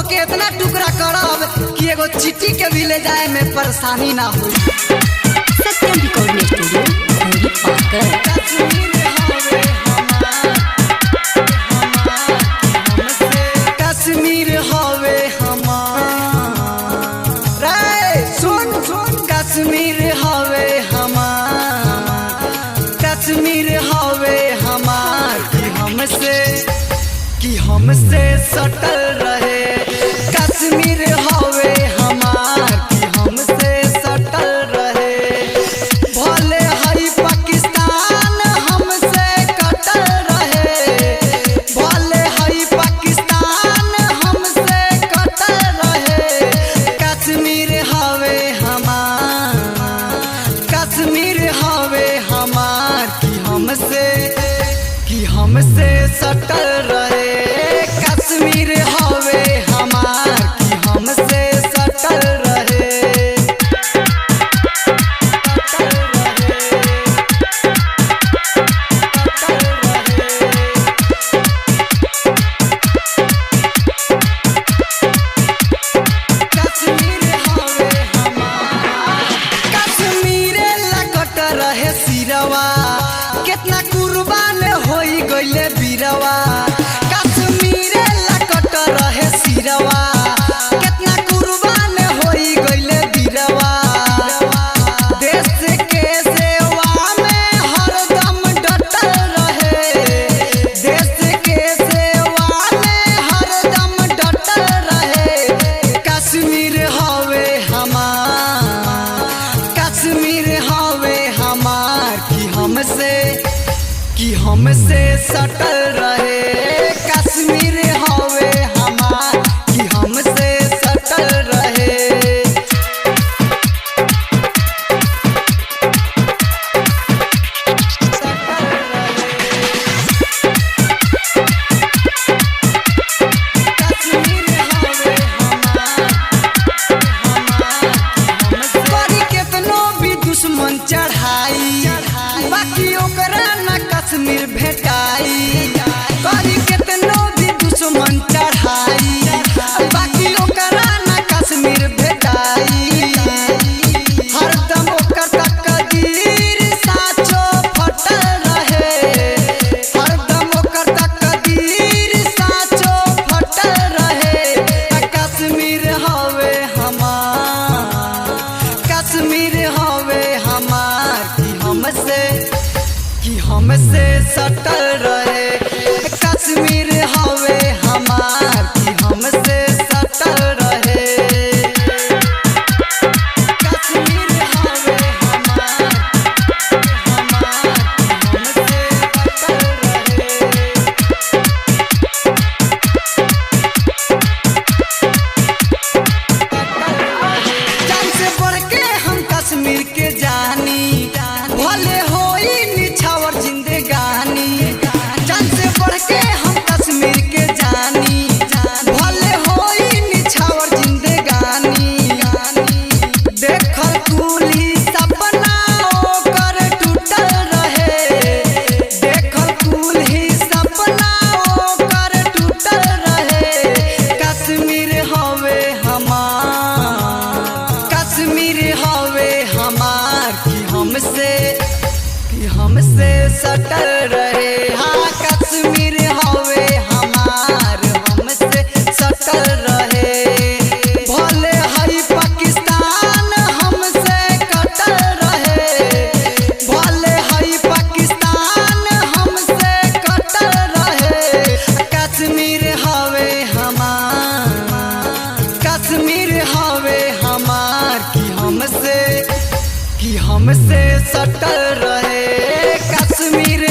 के इतना टुकड़ा करब कि एगो चिट्ठी के भी ले जाए में परेशानी ना हो। सत्यम रिकॉर्डिंग स्टूडियो घोड़ी पाकर। कश्मीर हवे हमार रे सुन सुन कश्मीर हवे हमार कश्मीर हवे हमार कि हमसे सटल रहे कश्मीर हवे हमार कि हमसे सटल रहे भले हई पाकिस्तान हमसे कटल रहे भले हई पाकिस्तान हमसे कटल रहे कश्मीर हवे हमार कश्मीर हवे हमार कि हमसे सटल रहे कश्मीर हवे हमार कि हमसे सटल रहे कश्मीर हवे हमार कश्मीर लगट रहे सिरवा कितना कुर्बान होई गइले बीरवा कश्मीर लगट रहे सिरवा कितना कुर्बान होई गइले बीरवा देश के सेवा में हरदम डटल रहे देश के सेवा में हरदम डटल रहे कश्मीर हवे हमार कश्मीर हवे हमार कि हमसे सटल रहे कश्मीर हवे हमार कि हमसे सटल रहे कश्मीर हवे हमार केतनो भी दुश्मन चढ़ाई बाकी ओकरा ना कश्मीर भेटाई करी केतनो भी दुश्मन चढ़ाई बाकी ओकरा ना कश्मीर भेटाई हरदम ओकर तकदीर साचो फटल रहे हरदम ओकर तकदीर साचो फटल रहे कश्मीर हवे हमार कश्मीर हवे हमार कि हमसे सटल रहे कश्मीर हवे हमार कि हमसे सटल रहे कश्मीर हवे हमार कि हमसे सटल रहे जान से बढ़ के हम कश्मीर के जानी भले होई निछावर जिंदगानी जान से बढ़ के हम कश्मीर के जानी भले होई निछावर जिंदगानी देखल कुली सपना ओकर टूटल रहे देखल कुली सपना ओकर टूटल रहे कश्मीर हवे हमार कश्मीर हवे हमार कि हमसे सटल रहे हाँ कश्मीर हवे हमार हमसे सटल रहे भले हई पाकिस्तान हमसे कटल रहे भले हई पाकिस्तान हमसे कटल रहे कश्मीर हवे हमार कश्मीर हवे हमार कि हमसे सटल रहे कश्मीर